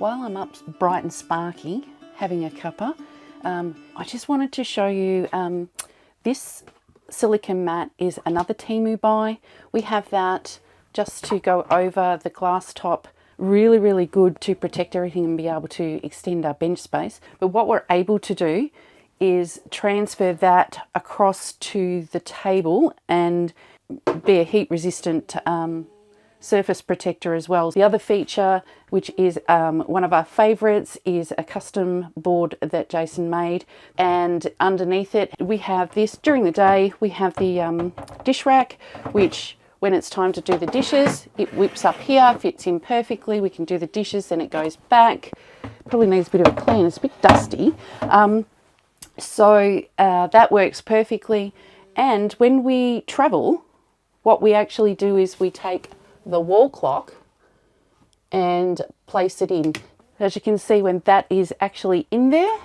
while I'm up bright and sparky having a cuppa, I just wanted to show you this silicone mat is another Temu buy. We have that just to go over the glass top. Really good to protect everything and be able to extend our bench space. But what we're able to do is transfer that across to the table and be a heat resistant surface protector as well. The other feature, which is one of our favorites, is a custom board that Jason made, and underneath it we have this. During the day we have the dish rack, which when it's time to do the dishes, it whips up here, fits in perfectly. We can do the dishes, then it goes back. Probably needs a bit of a clean, it's a bit dusty. So that works perfectly. And when we travel, what we actually do is we take the wall clock and place it in. As you can see, when that is actually in there,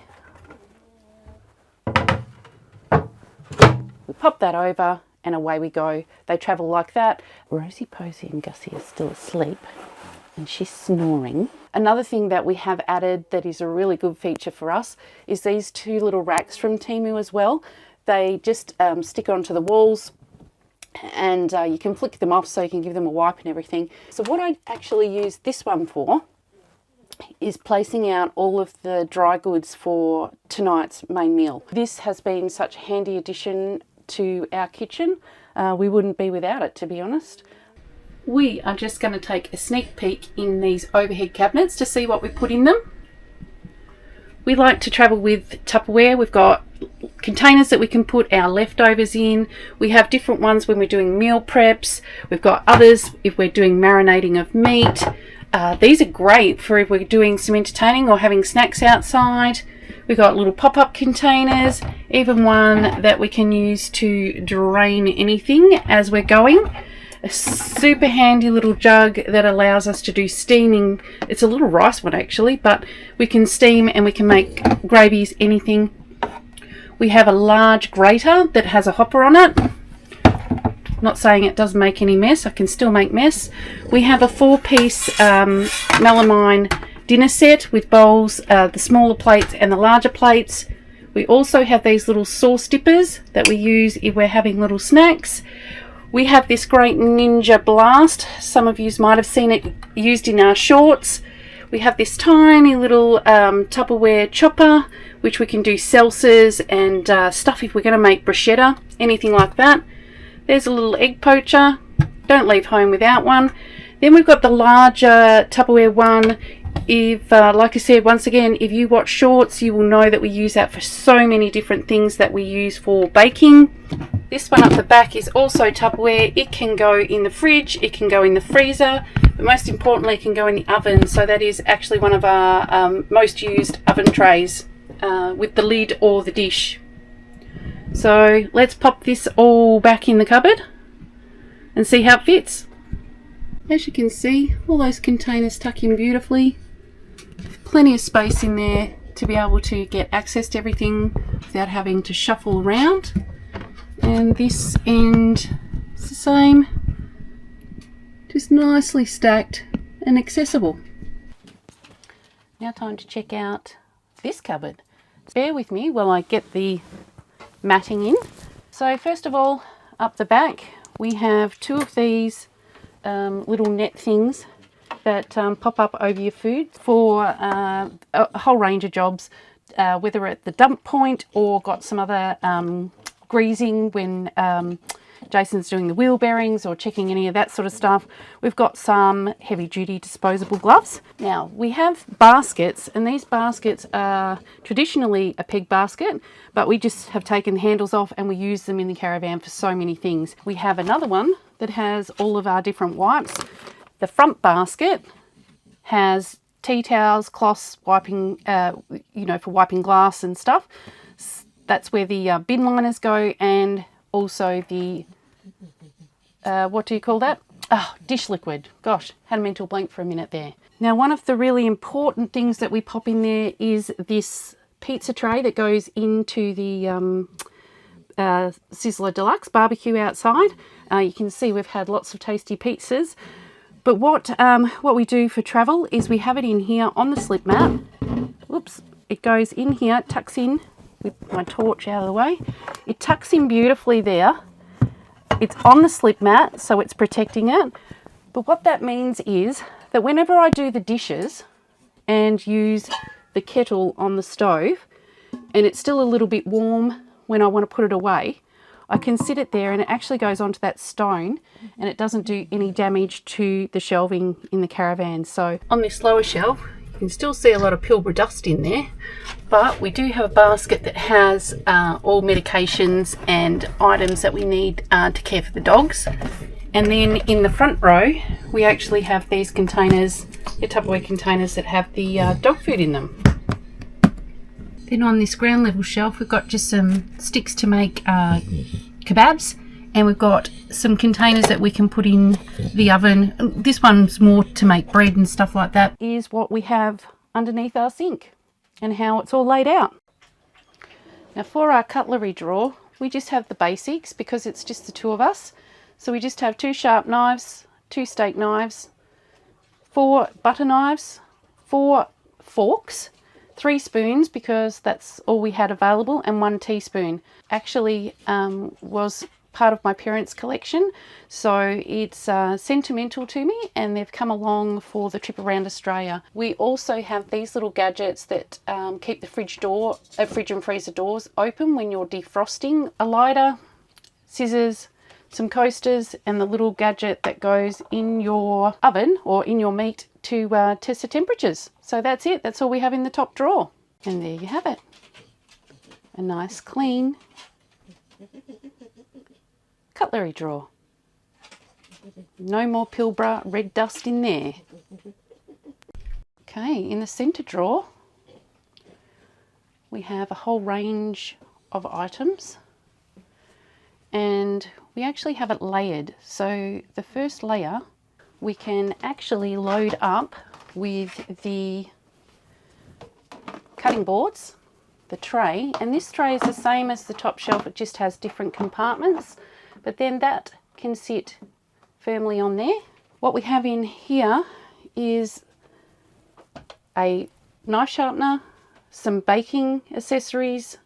we pop that over and away we go. They travel like that. Rosie Posy and Gussie are still asleep and she's snoring. Another thing that we have added that is a really good feature for us is these two little racks from Temu as well. They just stick onto the walls, and you can flick them off so you can give them a wipe and everything. So what I actually use this one for is placing out all of the dry goods for tonight's main meal. This has been such a handy addition to our kitchen. We wouldn't be without it, to be honest. We are just going to take a sneak peek in these overhead cabinets to see what we put in them. We like to travel with Tupperware. We've got containers that we can put our leftovers in. We have different ones when we're doing meal preps. We've got others if we're doing marinating of meat. These are great for if we're doing some entertaining or having snacks outside. We've got little pop-up containers, even one that we can use to drain anything as we're going. A super handy little jug that allows us to do steaming. It's a little rice one actually, but we can steam and we can make gravies, anything. We have a large grater that has a hopper on it. Not saying it doesn't make any mess, I can still make mess. We have a 4-piece melamine dinner set with bowls, the smaller plates and the larger plates. We also have these little sauce dippers that we use if we're having little snacks. We have this great Ninja Blast. Some of you might have seen it used in our shorts. We have this tiny little Tupperware chopper, which we can do salsas and stuff if we're going to make bruschetta, anything like that. There's a little egg poacher. Don't leave home without one. Then we've got the larger Tupperware one. If, like I said, once again, if you watch shorts, you will know that we use that for so many different things that we use for baking. This one up the back is also Tupperware. It can go in the fridge, it can go in the freezer, but most importantly, it can go in the oven. So that is actually one of our most used oven trays with the lid or the dish. So let's pop this all back in the cupboard and see how it fits. As you can see, all those containers tuck in beautifully. Plenty of space in there to be able to get access to everything without having to shuffle around. And this end is the same, just nicely stacked and accessible. Now time to check out this cupboard. Bear with me while I get the matting in. So first of all, up the back we have two of these little net things that pop up over your food for a whole range of jobs, whether at the dump point or got some other greasing when Jason's doing the wheel bearings or checking any of that sort of stuff. We've got some heavy duty disposable gloves. Now we have baskets, and these baskets are traditionally a peg basket, but we just have taken the handles off and we use them in the caravan for so many things. We have another one that has all of our different wipes. The front basket has tea towels, cloths, wiping, for wiping glass and stuff. That's where the bin liners go, and also the, what do you call that? Oh, dish liquid. Gosh, had a mental blank for a minute there. Now, one of the really important things that we pop in there is this pizza tray that goes into the Sizzler Deluxe barbecue outside. You can see we've had lots of tasty pizzas. But what we do for travel is we have it in here on the slip mat. Whoops, it goes in here, tucks in with my torch out of the way. It tucks in beautifully there. It's on the slip mat, so it's protecting it. But what that means is that whenever I do the dishes and use the kettle on the stove, and it's still a little bit warm when I want to put it away, I can sit it there and it actually goes onto that stone and it doesn't do any damage to the shelving in the caravan. So on this lower shelf, you can still see a lot of Pilbara dust in there, but we do have a basket that has all medications and items that we need to care for the dogs. And then in the front row, we actually have these containers, the Tupperware containers that have the dog food in them. Then on this ground level shelf, we've got just some sticks to make kebabs, and we've got some containers that we can put in the oven. This one's more to make bread and stuff like that. Is what we have underneath our sink and how it's all laid out. Now for our cutlery drawer, we just have the basics because it's just the two of us. So we just have 2 sharp knives, 2 steak knives, 4 butter knives, 4 forks, 3 spoons because that's all we had available, and 1 teaspoon. Actually was part of my parents' collection, so it's sentimental to me, and they've come along for the trip around Australia. We also have these little gadgets that keep the fridge and freezer doors open when you're defrosting. A lighter, scissors, some coasters, and the little gadget that goes in your oven or in your meat to test the temperatures. So that's it. That's all we have in the top drawer. And there you have it. A nice clean cutlery drawer. No more Pilbara red dust in there. Okay, in the centre drawer we have a whole range of items, and we actually have it layered. So the first layer we can actually load up with the cutting boards, the tray, and this tray is the same as the top shelf, it just has different compartments, but then that can sit firmly on there. What we have in here is a knife sharpener, some baking accessories,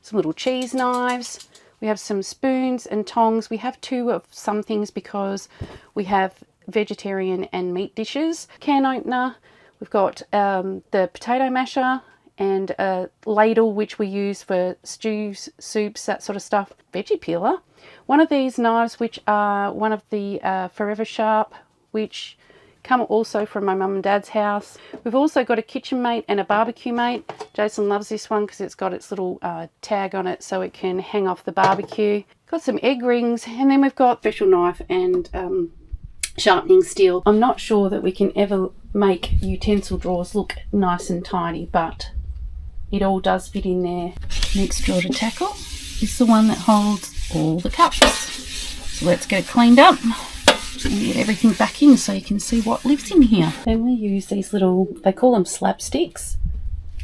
some little cheese knives. We have some spoons and tongs. We have 2 of some things because we have vegetarian and meat dishes. Can opener. We've got the potato masher and a ladle which we use for stews, soups, that sort of stuff. Veggie peeler. One of these knives which are one of the Forever Sharp, which come also from my mum and dad's house. We've also got a kitchen mate and a barbecue mate. Jason loves this one because it's got its little tag on it so it can hang off the barbecue. Got some egg rings, and then we've got special knife and sharpening steel. I'm not sure that we can ever make utensil drawers look nice and tidy, but it all does fit in there. Next drawer to tackle is the one that holds all the cups. So let's get it cleaned up and get everything back in so you can see what lives in here. Then we use these little, they call them slapsticks,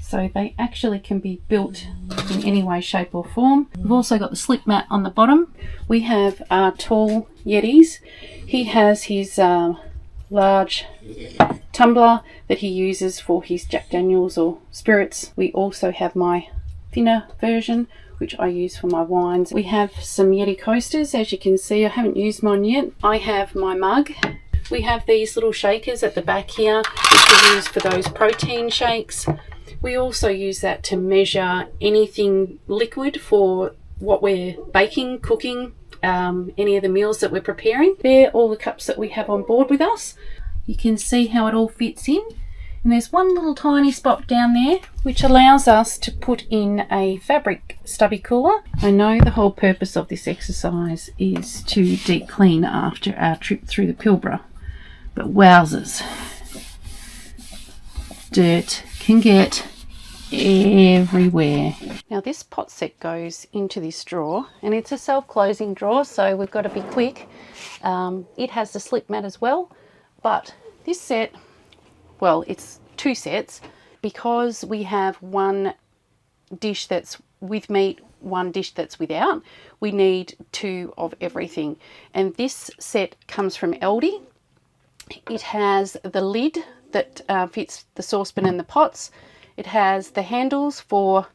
so they actually can be built in any way, shape or form. We've also got the slip mat on the bottom. We have our tall Yetis. He has his large tumbler that he uses for his Jack Daniels or spirits. We also have my thinner version which I use for my wines. We have some Yeti coasters, as you can see. I haven't used mine yet. I have my mug. We have these little shakers at the back here, which we use for those protein shakes. We also use that to measure anything liquid for what we're baking, cooking, any of the meals that we're preparing. They're all the cups that we have on board with us. You can see how it all fits in. And there's one little tiny spot down there which allows us to put in a fabric stubby cooler. I know the whole purpose of this exercise is to deep clean after our trip through the Pilbara, but wowzers, dirt can get everywhere. Now this pot set goes into this drawer, and it's a self-closing drawer, so we've got to be quick. It has the slip mat as well, but this set, well, it's 2 sets because we have one dish that's with meat, one dish that's without. We need 2 of everything, and this set comes from Aldi, It has the lid that fits the saucepan and the pots. It has the handles for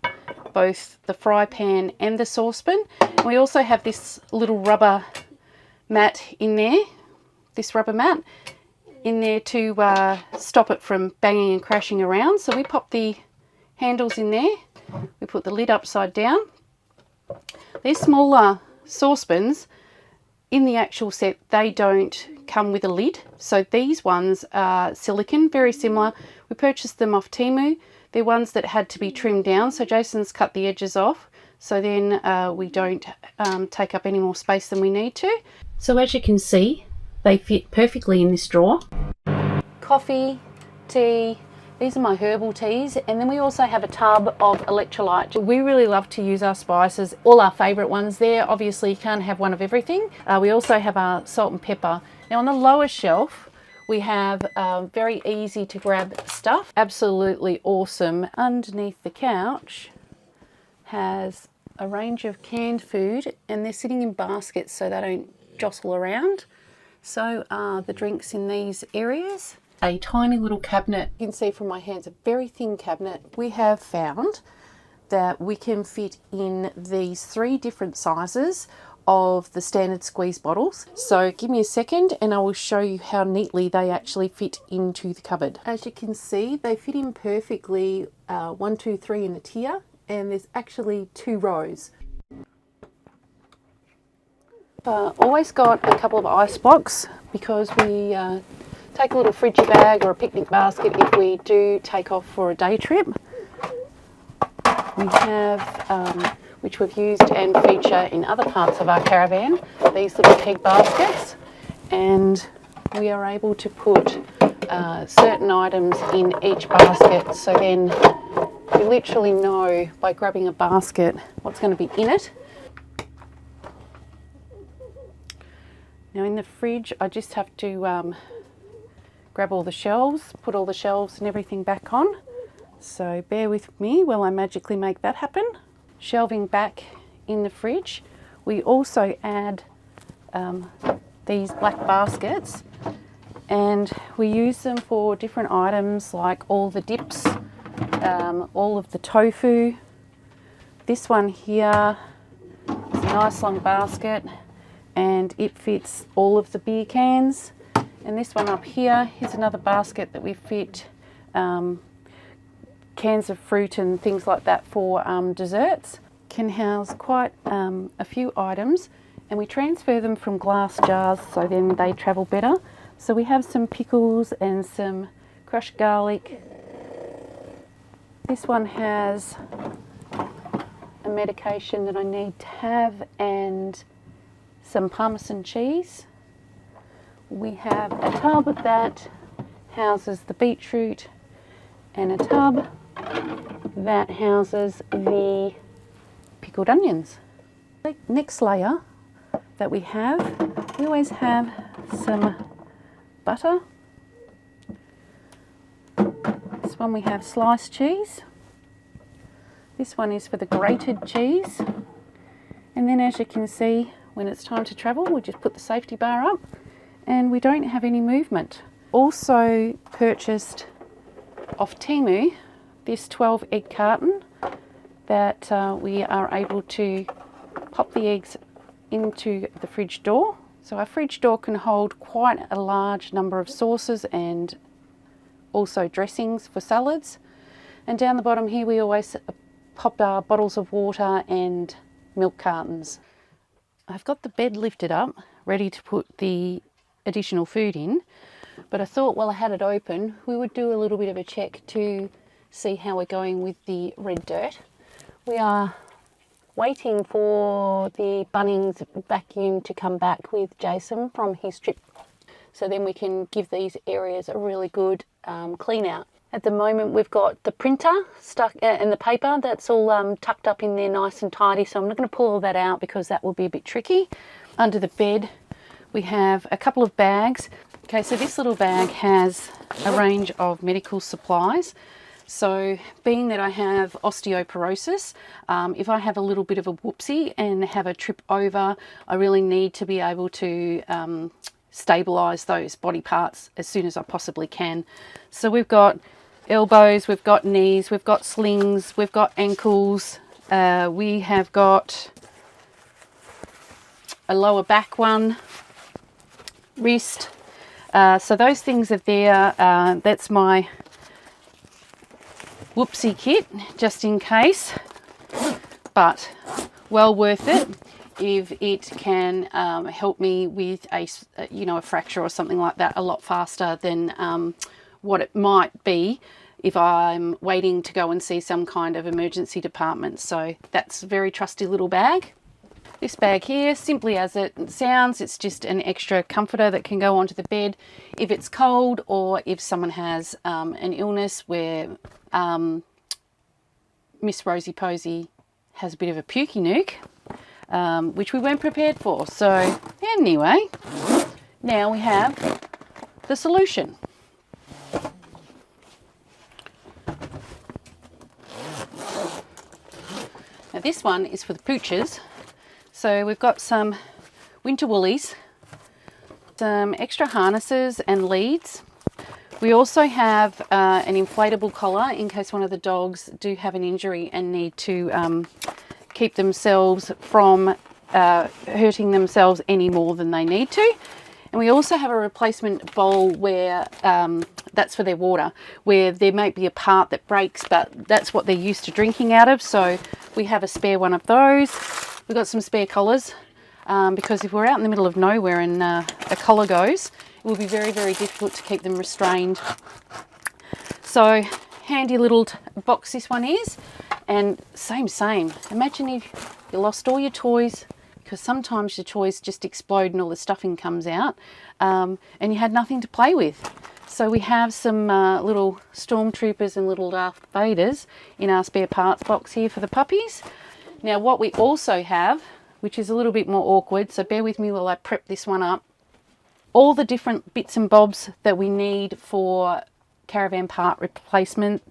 both the fry pan and the saucepan. We also have this little rubber mat in there, this rubber mat in there to stop it from banging and crashing around. So we pop the handles in there, we put the lid upside down. These smaller saucepans in the actual set, they don't come with a lid. So these ones are silicone, very similar. We purchased them off Temu. They're ones that had to be trimmed down. So Jason's cut the edges off. So then we don't take up any more space than we need to. So as you can see, they fit perfectly in this drawer. Coffee, tea, these are my herbal teas, and then we also have a tub of electrolyte. We really love to use our spices, all our favourite ones there. Obviously you can't have one of everything. We also have our salt and pepper. Now on the lower shelf we have very easy to grab stuff, absolutely awesome. Underneath the couch has a range of canned food, and they're sitting in baskets so they don't jostle around. So are the drinks in these areas. A tiny little cabinet, you can see from my hands, a very thin cabinet. We have found that we can fit in these 3 different sizes of the standard squeeze bottles. So give me a second and I will show you how neatly they actually fit into the cupboard. As you can see, they fit in perfectly 1, 2, 3 in a tier, and there's actually 2 rows. Always got a couple of ice blocks because we take a little fridgy bag or a picnic basket if we do take off for a day trip. We have, which we've used and feature in other parts of our caravan, these little keg baskets, and we are able to put certain items in each basket, so then we literally know by grabbing a basket what's going to be in it. Now in the fridge I just have to grab all the shelves, put all the shelves and everything back on. So bear with me while I magically make that happen. Shelving back in the fridge, we also add these black baskets, and we use them for different items like all the dips, all of the tofu. This one here is a nice long basket and it fits all of the beer cans. And this one up here is another basket that we fit cans of fruit and things like that for desserts. Can house quite a few items, and we transfer them from glass jars so then they travel better. So we have some pickles and some crushed garlic. This one has a medication that I need to have and some Parmesan cheese. We have a tub that houses the beetroot and a tub that houses the pickled onions. The next layer that we always have some butter. This one we have sliced cheese. This one is for the grated cheese. And then as you can see, when it's time to travel, we just put the safety bar up and we don't have any movement. Also purchased off Temu this 12 egg carton that we are able to pop the eggs into the fridge door. So our fridge door can hold quite a large number of sauces and also dressings for salads. And down the bottom here we always pop our bottles of water and milk cartons. I've got the bed lifted up, ready to put the additional food in, but I thought while I had it open we would do a little bit of a check to see how we're going with the red dirt. We are waiting for the Bunnings vacuum to come back with Jason from his trip, so then we can give these areas a really good clean out. At the moment we've got the printer stuck and the paper, that's all tucked up in there nice and tidy, so I'm not going to pull all that out because that will be a bit tricky. Under the bed we have a couple of bags. Okay, so this little bag has a range of medical supplies. So being that I have osteoporosis, if I have a little bit of a whoopsie and have a trip over, I really need to be able to stabilize those body parts as soon as I possibly can. So we've got elbows, we've got knees, we've got slings, we've got ankles, we have got a lower back one, wrist. So those things are there. That's my whoopsie kit, just in case, but well worth it if it can help me with a fracture or something like that a lot faster than what it might be if I'm waiting to go and see some kind of emergency department. So that's a very trusty little bag. This bag here, simply as it sounds, it's just an extra comforter that can go onto the bed if it's cold, or if someone has an illness where Miss Rosie Posy has a bit of a pukey nook, which we weren't prepared for. So anyway, now we have the solution. Now this one is for the poochers. So we've got some winter woolies, some extra harnesses and leads. We also have an inflatable collar in case one of the dogs do have an injury and need to keep themselves from hurting themselves any more than they need to. And we also have a replacement bowl where that's for their water, where there might be a part that breaks, but that's what they're used to drinking out of. So we have a spare one of those. We've got some spare collars because if we're out in the middle of nowhere and a collar goes, it will be very, very difficult to keep them restrained. So handy little box this one is. And same. Imagine if you lost all your toys, because sometimes your toys just explode and all the stuffing comes out, and you had nothing to play with. So we have some little stormtroopers and little Darth Vaders in our spare parts box here for the puppies. Now what we also have, which is a little bit more awkward, so bear with me while I prep this one up, all the different bits and bobs that we need for caravan part replacement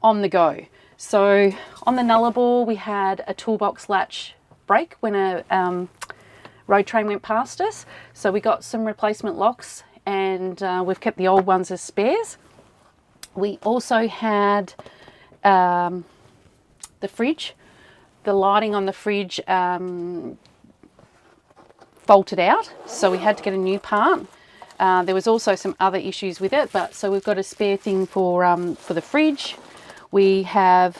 on the go. So on the Nullarbor we had a toolbox latch break when a road train went past us, so we got some replacement locks, and we've kept the old ones as spares. We also had the fridge. The lighting on the fridge faulted out, so we had to get a new part. There was also some other issues with it, but so we've got a spare thing for the fridge. We have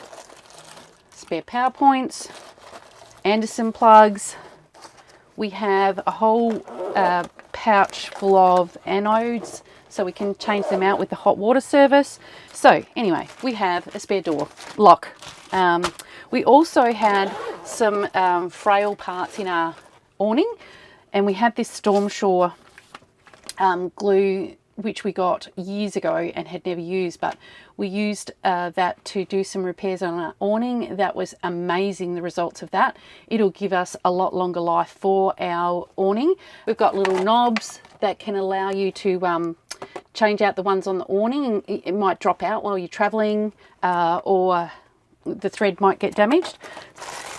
spare power points, Anderson plugs. We have a whole pouch full of anodes, so we can change them out with the hot water service. So anyway, we have a spare door lock. We also had some frail parts in our awning, and we had this Storm Shore glue, which we got years ago and had never used, but we used that to do some repairs on our awning. That was amazing, the results of that. It'll give us a lot longer life for our awning. We've got little knobs that can allow you to change out the ones on the awning. It might drop out while you're traveling, or the thread might get damaged.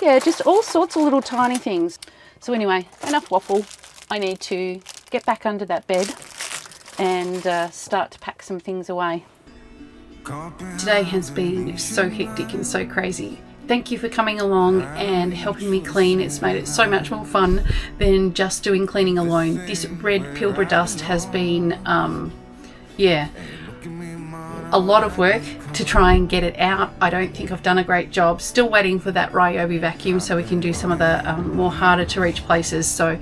Yeah, just all sorts of little tiny things. So anyway, enough waffle. I need to get back under that bed and start to pack some things away. Today has been so hectic and so crazy. Thank you for coming along and helping me clean. It's made it so much more fun than just doing cleaning alone. This red Pilbara dust has been, a lot of work to try and get it out. I don't think I've done a great job. Still waiting for that Ryobi vacuum so we can do some of the more harder to reach places. So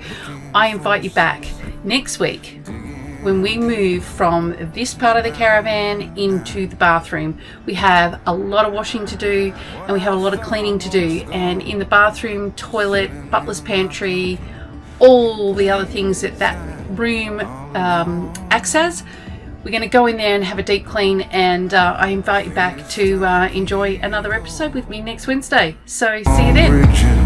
I invite you back next week when we move from this part of the caravan into the bathroom. We have a lot of washing to do and we have a lot of cleaning to do. And in the bathroom, toilet, butler's pantry, all the other things that room acts as, we're going to go in there and have a deep clean, and I invite you back to enjoy another episode with me next Wednesday. So see you then.